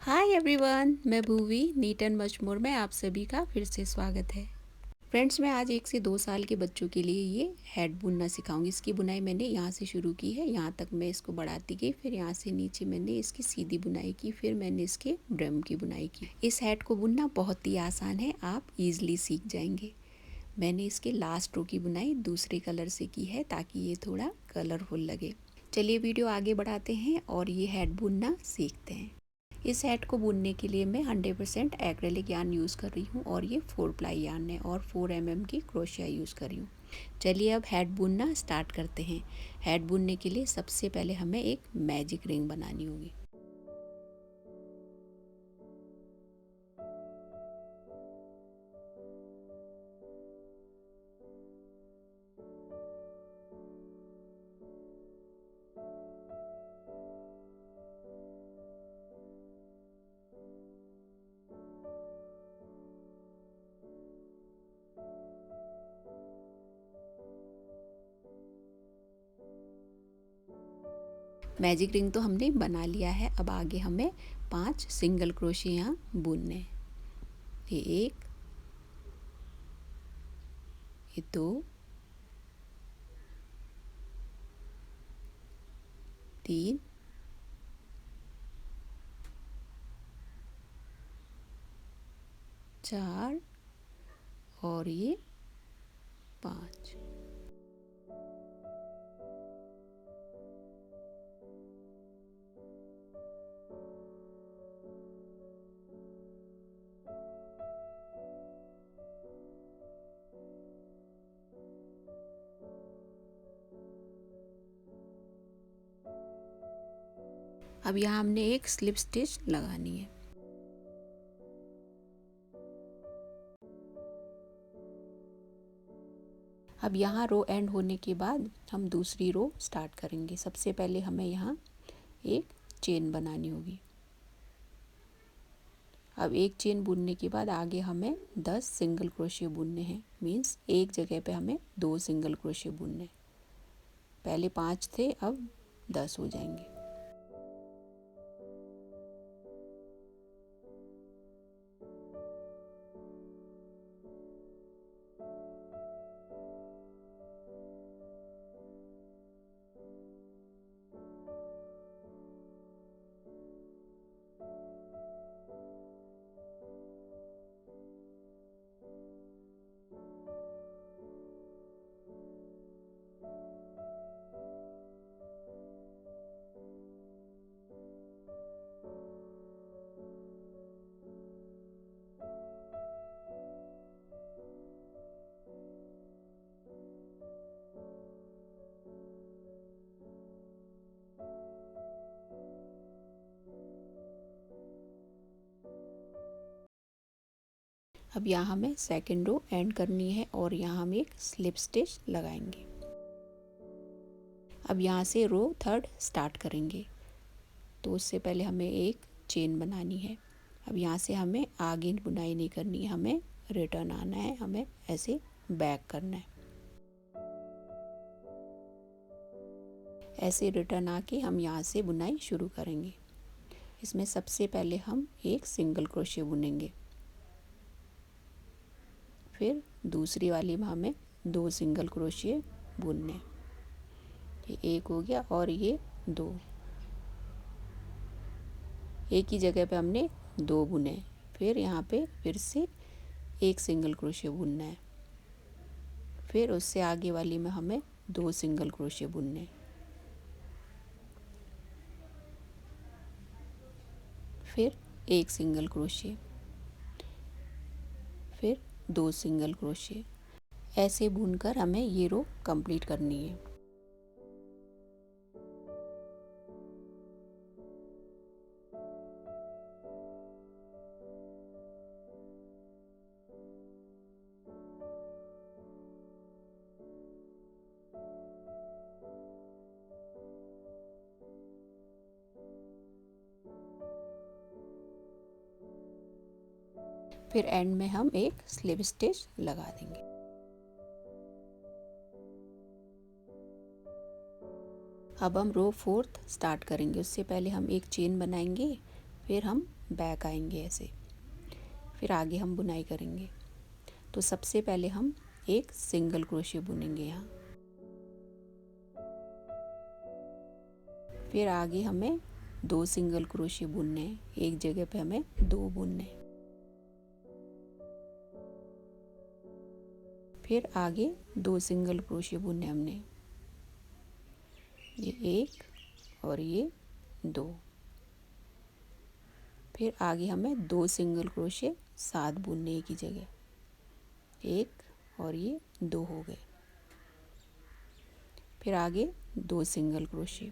Hi everyone, मैं Bhuvi neat and much more में आप सभी का फिर से स्वागत है। फ्रेंड्स, मैं आज 1 से 2 साल के बच्चों के लिए ये हेड बुनना सिखाऊंगी। इसकी बुनाई मैंने यहाँ से शुरू की है, यहाँ तक मैं इसको बढ़ाती गई, फिर यहाँ से नीचे मैंने इसकी सीधी बुनाई की, फिर मैंने इसके ब्रम की बुनाई की। इस हेड को बुनना बहुत ही आसान है, आप ईजिली सीख जाएंगे। मैंने इसके लास्ट रो की बुनाई दूसरे कलर से की है ताकि ये थोड़ा कलरफुल लगे। चलिए वीडियो आगे बढ़ाते हैं और ये हेड बुनना सीखते हैं। इस हेड को बुनने के लिए मैं 100% एक्रेलिक यार्न यूज़ कर रही हूँ और ये 4 प्लाई यार्न है और 4 mm की क्रोशिया यूज़ कर रही हूँ। चलिए अब हेड बुनना स्टार्ट करते हैं। हेड बुनने के लिए सबसे पहले हमें एक मैजिक रिंग बनानी होगी। मैजिक रिंग तो हमने बना लिया है। अब आगे हमें 5 सिंगल क्रोशिया यहाँ बुनने हैं। ये 1, ये 2, 3, 4 और ये 5। अब यहाँ हमने एक स्लिप स्टिच लगानी है। अब यहाँ रो एंड होने के बाद हम दूसरी रो स्टार्ट करेंगे। सबसे पहले हमें यहाँ एक चेन बनानी होगी। अब एक चेन बुनने के बाद आगे हमें 10 सिंगल क्रोशिया बुनने हैं। मीन्स एक जगह पे हमें 2 सिंगल क्रोशिया बुनने हैं। पहले 5 थे, अब 10 हो जाएंगे। अब यहाँ हमें सेकेंड रो एंड करनी है और यहाँ हम एक स्लिप स्टिच लगाएंगे। अब यहाँ से रो थर्ड स्टार्ट करेंगे, तो उससे पहले हमें एक चेन बनानी है। अब यहाँ से हमें आगे बुनाई नहीं करनी है, हमें रिटर्न आना है, हमें ऐसे बैक करना है। ऐसे रिटर्न आके हम यहाँ से बुनाई शुरू करेंगे। इसमें सबसे पहले हम एक सिंगल क्रोशिया बुनेंगे, फिर दूसरी वाली में हमें 2 सिंगल क्रोशिया बुनने। ये 1 हो गया और ये 2। एक ही जगह पे हमने 2 बुने। फिर यहाँ पे फिर से एक सिंगल क्रोशिया बुनना है। फिर उससे आगे वाली में हमें 2 सिंगल क्रोशिया बुनने। फिर एक सिंगल क्रोशिया, फिर 2 सिंगल क्रोशिया। ऐसे बुनकर हमें ये रो कंप्लीट करनी है। फिर एंड में हम एक स्लिप स्टिच लगा देंगे। अब हम रो 4th स्टार्ट करेंगे। उससे पहले हम एक चेन बनाएंगे, फिर हम बैक आएंगे ऐसे। फिर आगे हम बुनाई करेंगे। तो सबसे पहले हम एक सिंगल क्रोशे बुनेंगे यहाँ। फिर आगे हमें 2 सिंगल क्रोशे बुनने हैं, एक जगह पे हमें 2 बुनने हैं। फिर आगे 2 सिंगल क्रोशे बुनने हमने, ये 1 और ये 2। फिर आगे हमें 2 सिंगल क्रोशे साथ बुनने की जगह, 1 और ये 2 हो गए। फिर आगे 2 सिंगल क्रोशे,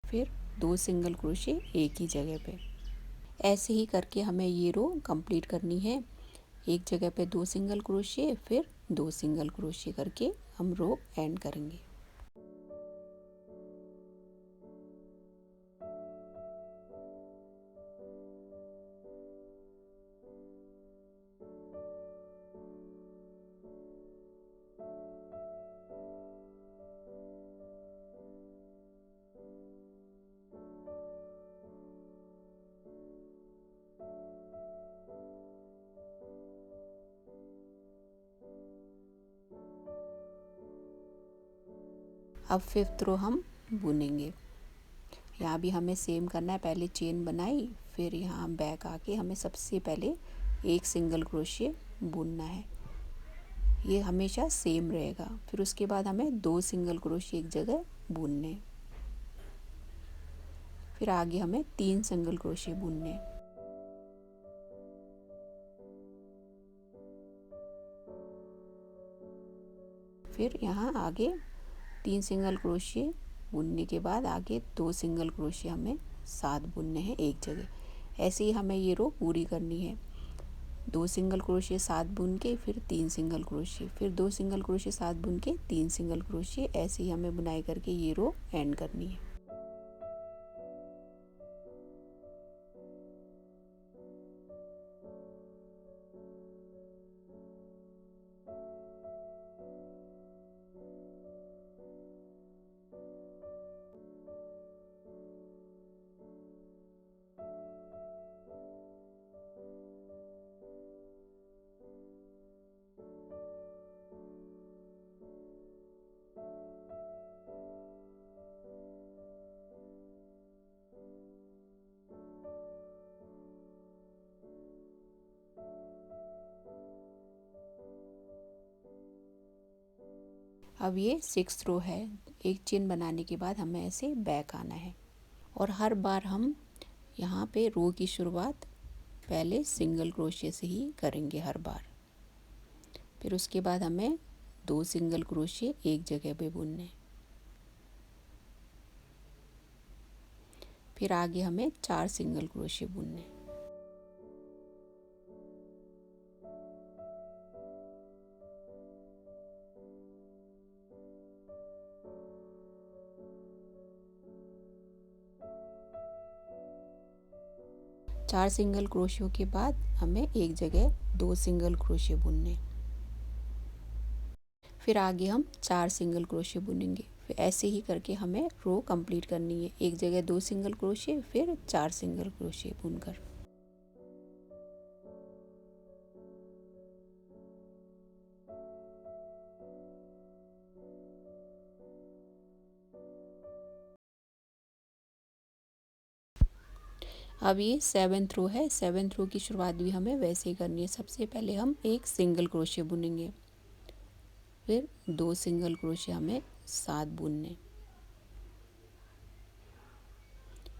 फिर 2 सिंगल क्रोशे एक ही जगह पे। ऐसे ही करके हमें ये रो कंप्लीट करनी है। एक जगह पे 2 सिंगल क्रोशे, फिर 2 सिंगल क्रोशे करके हम रो एंड करेंगे। अब 5th रो हम बुनेंगे। यहाँ भी हमें सेम करना है, पहले चेन बनाई, फिर यहाँ बैक आके हमें सबसे पहले एक सिंगल क्रोशे बुनना है। ये हमेशा सेम रहेगा। फिर उसके बाद हमें 2 सिंगल क्रोशे एक जगह बुनने। फिर आगे हमें 3 सिंगल क्रोशे बुनने। फिर यहाँ आगे 3 सिंगल क्रोशे बुनने के बाद आगे 2 सिंगल क्रोशे हमें साथ बुनने हैं एक जगह। ऐसे ही हमें ये रो पूरी करनी है। 2 सिंगल क्रोशे साथ बुन के फिर 3 सिंगल क्रोशे, फिर 2 सिंगल क्रोशे साथ बुन के 3 सिंगल क्रोशे, ऐसे ही हमें बुनाई करके ये रो एंड करनी है। अब ये 6th रो है। एक चेन बनाने के बाद हमें ऐसे बैक आना है और हर बार हम यहाँ पे रो की शुरुआत पहले सिंगल क्रोशे से ही करेंगे हर बार। फिर उसके बाद हमें 2 सिंगल क्रोशे एक जगह पे बुनने। फिर आगे हमें 4 सिंगल क्रोशे बुनने। चार सिंगल क्रोशियों के बाद हमें एक जगह 2 सिंगल क्रोशे बुनने। फिर आगे हम 4 सिंगल क्रोशे बुनेंगे। फिर ऐसे ही करके हमें रो कंप्लीट करनी है। एक जगह 2 सिंगल क्रोशे, फिर 4 सिंगल क्रोशे बुनकर। अब ये 7th रो है। 7th रो की शुरुआत भी हमें वैसे ही करनी है। सबसे पहले हम एक सिंगल क्रोशे बुनेंगे, फिर 2 सिंगल क्रोशे हमें साथ बुनने।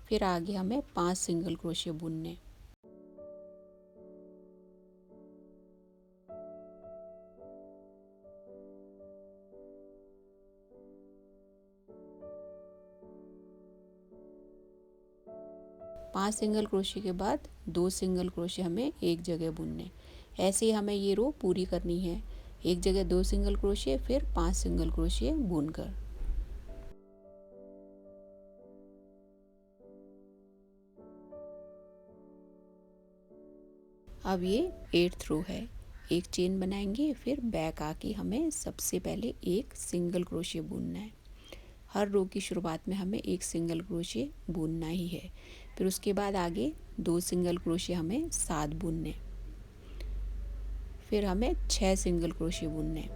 फिर आगे हमें 5 सिंगल क्रोशे बुनने। पांच सिंगल क्रोशे के बाद 2 सिंगल क्रोशे हमें एक जगह बुनने। ऐसे ही हमें ये रो पूरी करनी है। एक जगह 2 सिंगल क्रोशे, फिर 5 सिंगल क्रोशे बुनकर। अब ये 8th रो है। एक चेन बनाएंगे, फिर बैक आके हमें सबसे पहले एक सिंगल क्रोशे बुनना है। हर रो की शुरुआत में हमें एक सिंगल क्रोशे बुनना ही है। फिर उसके बाद आगे 2 सिंगल क्रोशे हमें 7 बुनने, फिर हमें 6 सिंगल क्रोशे बुनने।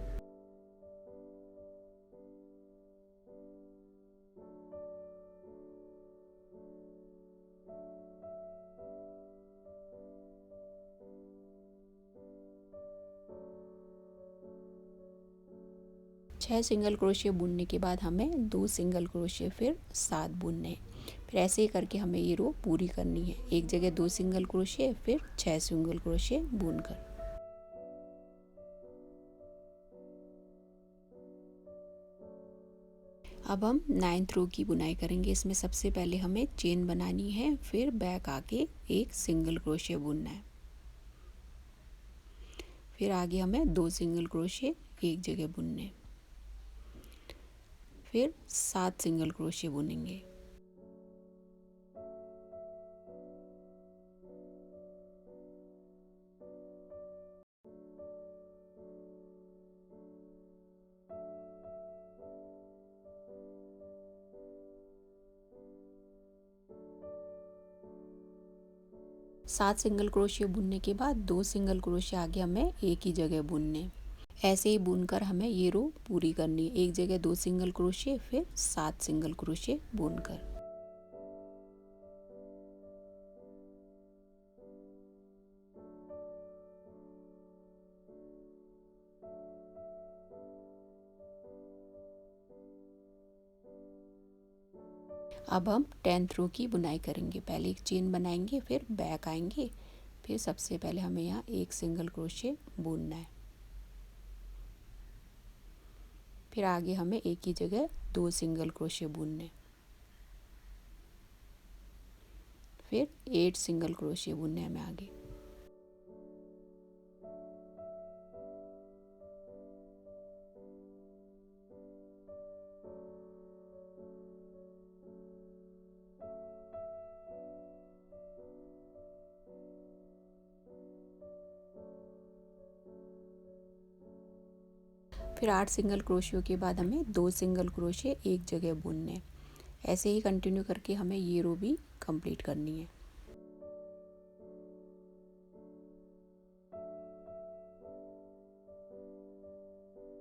छः सिंगल क्रोशिया बुनने के बाद हमें 2 सिंगल क्रोशिया फिर 7 बुनने। फिर ऐसे ही करके हमें ये रो पूरी करनी है। एक जगह 2 सिंगल क्रोशिया फिर 6 सिंगल क्रोशिया बुनकर। अब हम 9th रो की बुनाई करेंगे। इसमें सबसे पहले हमें चेन बनानी है, फिर बैक आके एक सिंगल क्रोशिया बुनना है। फिर आगे हमें 2 सिंगल क्रोशिया एक जगह बुनने, फिर 7 सिंगल क्रोशिया बुनेंगे। सात सिंगल क्रोशिया बुनने के बाद 2 सिंगल क्रोशिया आगे हमें एक ही जगह बुनने। ऐसे ही बुनकर हमें ये रो पूरी करनी है। एक जगह 2 सिंगल क्रोशिया फिर 7 सिंगल क्रोशिया बुनकर। अब हम 10th रो की बुनाई करेंगे। पहले एक चेन बनाएंगे, फिर बैक आएंगे, फिर सबसे पहले हमें यहाँ एक सिंगल क्रोशिया बुनना है। फिर आगे हमें एक ही जगह 2 सिंगल क्रोशिया बुनने, फिर 8 सिंगल क्रोशिया बुनने हमें आगे। फिर 8 सिंगल क्रोशियो के बाद हमें 2 सिंगल क्रोशिया एक जगह बुनने। ऐसे ही कंटिन्यू करके हमें ये रो भी कंप्लीट करनी है।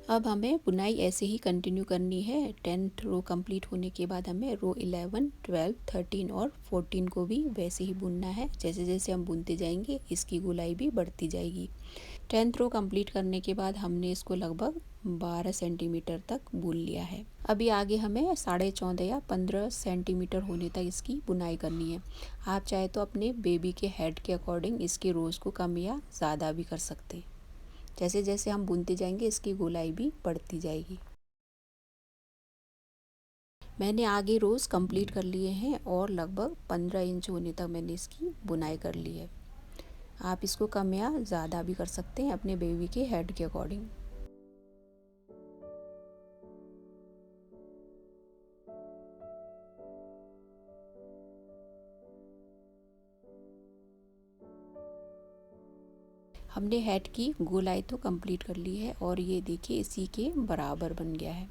अब हमें बुनाई ऐसे ही कंटिन्यू करनी है। 10th रो कंप्लीट होने के बाद हमें रो 11, 12, 13 और 14 को भी वैसे ही बुनना है। जैसे जैसे हम बुनते जाएंगे इसकी गोलाई भी बढ़ती जाएगी। 10th रो कंप्लीट करने के बाद हमने इसको लगभग 12 सेंटीमीटर तक बुन लिया है। अभी आगे हमें 14.5 या 15 सेंटीमीटर होने तक इसकी बुनाई करनी है। आप चाहे तो अपने बेबी के हेड के अकॉर्डिंग इसके रोज़ को कम या ज़्यादा भी कर सकते हैं। जैसे जैसे हम बुनते जाएंगे इसकी गोलाई भी बढ़ती जाएगी। मैंने आगे रोज़ कंप्लीट कर लिए हैं और लगभग 15 इंच होने तक मैंने इसकी बुनाई कर ली है। आप इसको कम या ज़्यादा भी कर सकते हैं अपने बेबी के हेड के अकॉर्डिंग। हमने हेड की गोलाई तो कंप्लीट कर ली है और ये देखिए इसी के बराबर बन गया है।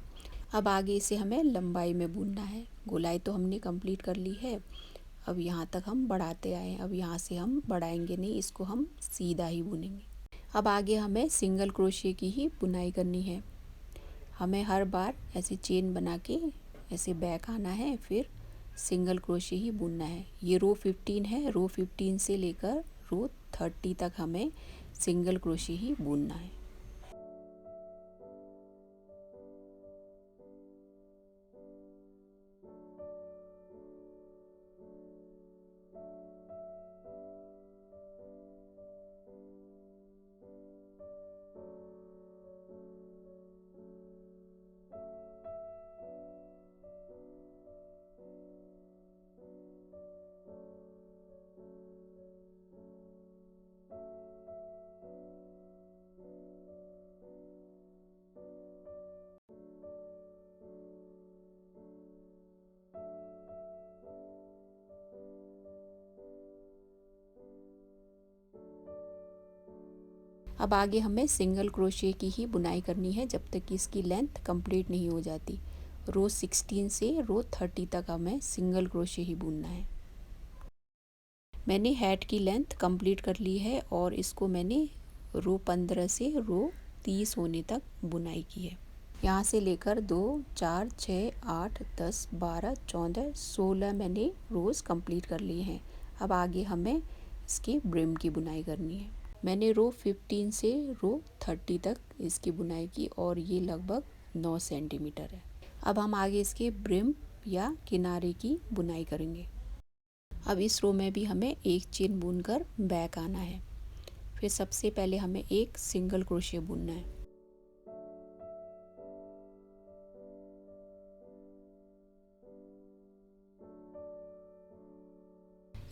अब आगे इसे हमें लंबाई में बुनना है। गोलाई तो हमने कंप्लीट कर ली है, अब यहाँ तक हम बढ़ाते आए। अब यहाँ से हम बढ़ाएंगे नहीं, इसको हम सीधा ही बुनेंगे। अब आगे हमें सिंगल क्रोशिया की ही बुनाई करनी है। हमें हर बार ऐसे चेन बना के ऐसे बैक आना है, फिर सिंगल क्रोशिया ही बुनना है। ये रो 15 है, रो 15 से लेकर रो 30 तक हमें सिंगल क्रोशिया ही बुनना है। अब आगे हमें सिंगल क्रोशिया की ही बुनाई करनी है जब तक कि इसकी लेंथ कंप्लीट नहीं हो जाती। रो 16 से रो 30 तक हमें सिंगल क्रोशे ही बुनना है। मैंने हैट की लेंथ कंप्लीट कर ली है और इसको मैंने रो 15 से रो 30 होने तक बुनाई की है। यहाँ से लेकर 2, 4, 6, 8, 10, 12, 14, 16 मैंने रोज़ कंप्लीट कर लिए हैं। अब आगे हमें इसकी ब्रिम की बुनाई करनी है। मैंने रो 15 से रो 30 तक इसकी बुनाई की और ये लगभग 9 सेंटीमीटर है। अब हम आगे इसके ब्रिम या किनारे की बुनाई करेंगे। अब इस रो में भी हमें एक चेन बुनकर बैक आना है। फिर सबसे पहले हमें एक सिंगल क्रोशे बुनना है।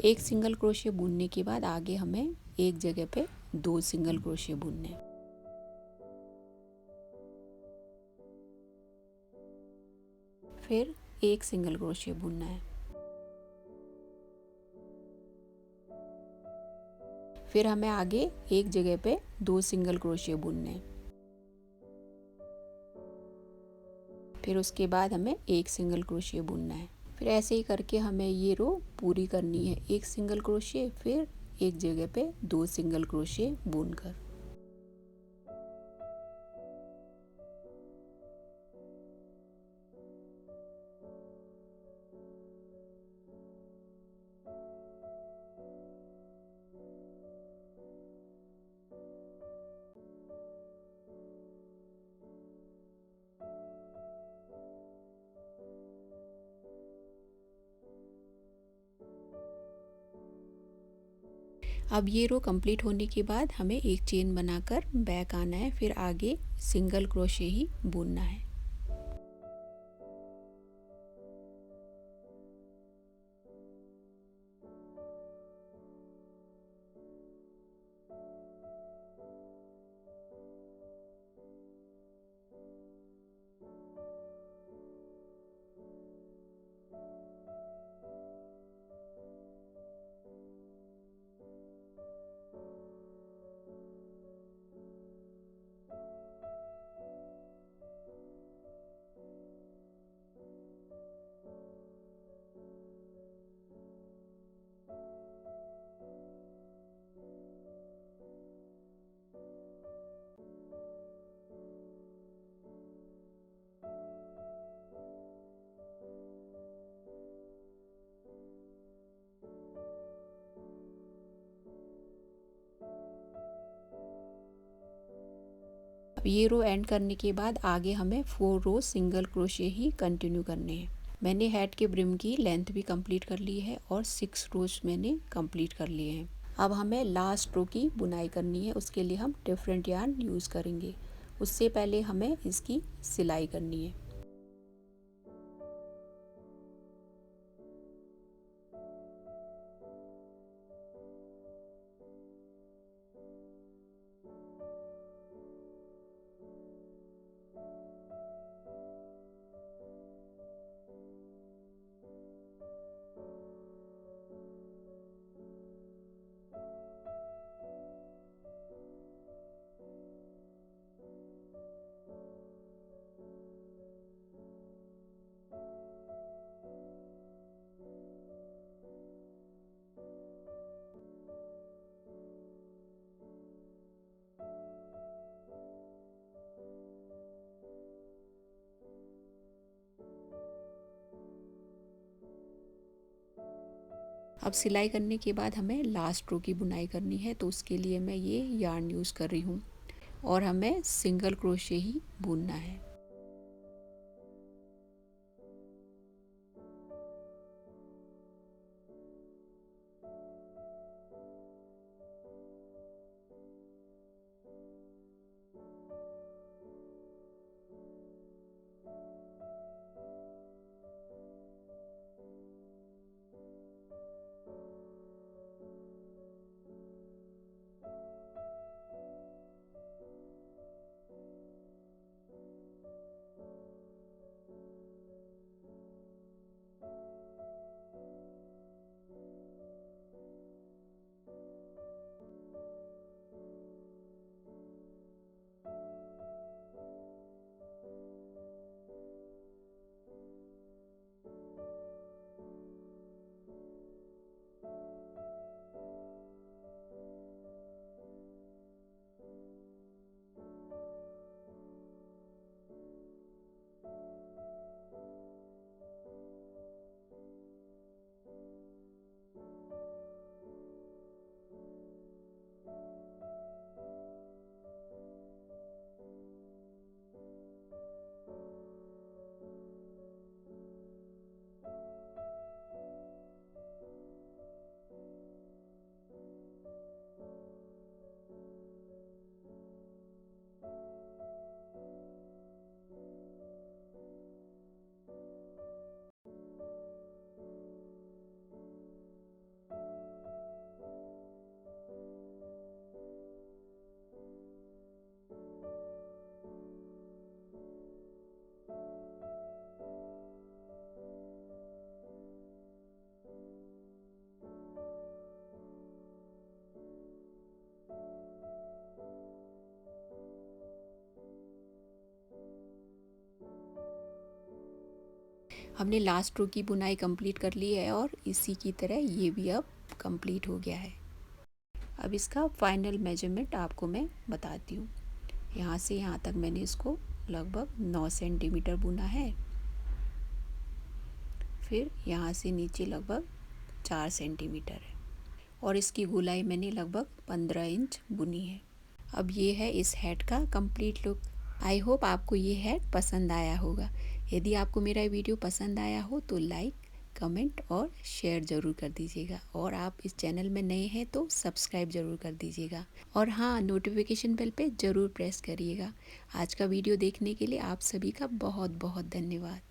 एक सिंगल क्रोशे बुनने के बाद आगे हमें एक जगह पे 2 सिंगल क्रोशे बुनने हैं। फिर एक सिंगल क्रोशे बुनना है। फिर हमें आगे एक जगह पे 2 सिंगल क्रोशे बुनने हैं। फिर उसके बाद हमें एक सिंगल क्रोशे बुनना है। फिर ऐसे ही करके हमें ये रो पूरी करनी है। एक सिंगल क्रोशे, फिर एक जगह पे 2 सिंगल क्रोशे बुनकर। अब ये रो कंप्लीट होने के बाद हमें एक चेन बनाकर बैक आना है। फिर आगे सिंगल क्रोशे ही बुनना है। अब ये रो एंड करने के बाद आगे हमें 4 रो सिंगल क्रोशे ही कंटिन्यू करने हैं। मैंने हैट के ब्रिम की लेंथ भी कंप्लीट कर ली है और 6 रोज मैंने कंप्लीट कर लिए हैं। अब हमें लास्ट रो की बुनाई करनी है। उसके लिए हम डिफरेंट यार्न यूज़ करेंगे। उससे पहले हमें इसकी सिलाई करनी है। अब सिलाई करने के बाद हमें लास्ट रो की बुनाई करनी है, तो उसके लिए मैं ये यार्न यूज़ कर रही हूँ और हमें सिंगल क्रोशे ही बुनना है। हमने लास्ट रो की बुनाई कंप्लीट कर ली है और इसी की तरह ये भी अब कंप्लीट हो गया है। अब इसका फाइनल मेजरमेंट आपको मैं बताती हूँ। यहाँ से यहाँ तक मैंने इसको लगभग 9 सेंटीमीटर बुना है। फिर यहाँ से नीचे लगभग 4 सेंटीमीटर है और इसकी गोलाई मैंने लगभग 15 इंच बुनी है। अब ये है इस हैट का कंप्लीट लुक। आई होप आपको ये हैट पसंद आया होगा। यदि आपको मेरा वीडियो पसंद आया हो तो लाइक, कमेंट और शेयर ज़रूर कर दीजिएगा और आप इस चैनल में नए हैं तो सब्सक्राइब ज़रूर कर दीजिएगा और हाँ, नोटिफिकेशन बेल पे ज़रूर प्रेस करिएगा। आज का वीडियो देखने के लिए आप सभी का बहुत बहुत धन्यवाद।